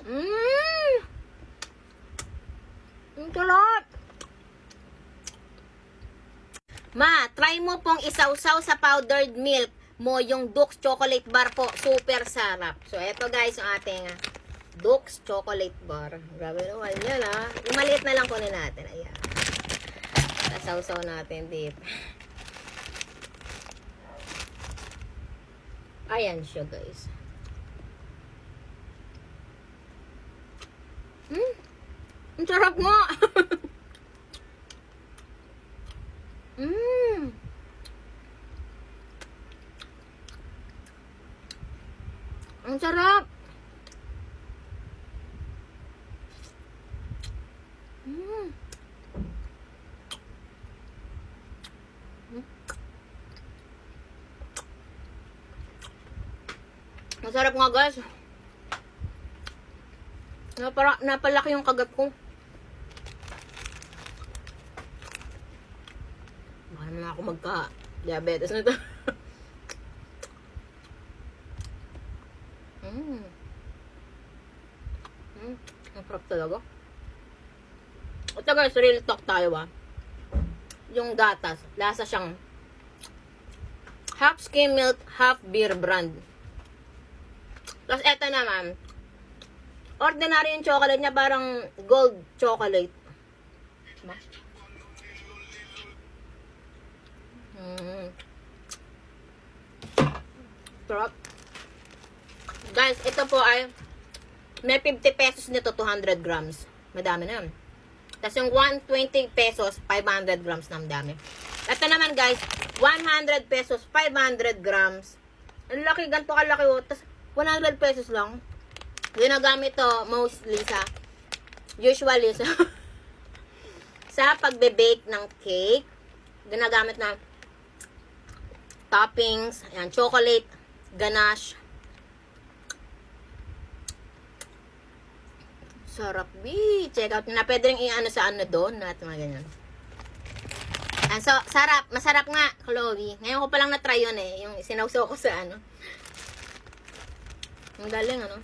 Mmm! Ang sarap! Ma, try mo pong isawsaw sa powdered milk mo yung Dukes Chocolate Bar po. Super sarap. So, eto guys, yung ating Dukes Chocolate Bar. Grabe naman yan, ha. Yung maliit na lang kunin natin. Ayan. Sasawsaw natin dito. Ayan siya, guys. Ang sarap nga! Ang sarap! Masarap nga guys. Napalaki yung kagat ko. Baka naman ako magka-diabetes na ito. Ang sarap talaga. Ito guys, real talk tayo Yung gatas, lasa siyang half skim milk, half beer brand. Tapos eto naman, ordinary yung chocolate niya, parang gold chocolate. Diba? Sarap. Guys, ito po ay may 50 pesos nito, 200 grams. Madami na yun. Tapos yung 120 pesos, 500 grams na madami. Ito naman guys, 100 pesos, 500 grams. Ang laki, ganito kalaki. Tapos 100 pesos lang. Ginagamit to mostly usually sa pagbe-bake ng cake. Ginagamit na toppings, ayan, chocolate, ganache. Sarap, check out na. Pwede rin i-ano sa ano doon. At mga ganyan. And so, sarap. Masarap nga, Chloe. Ngayon ko palang na-try yun Yung sinawsaw ko sa ano. Ang galing, ano?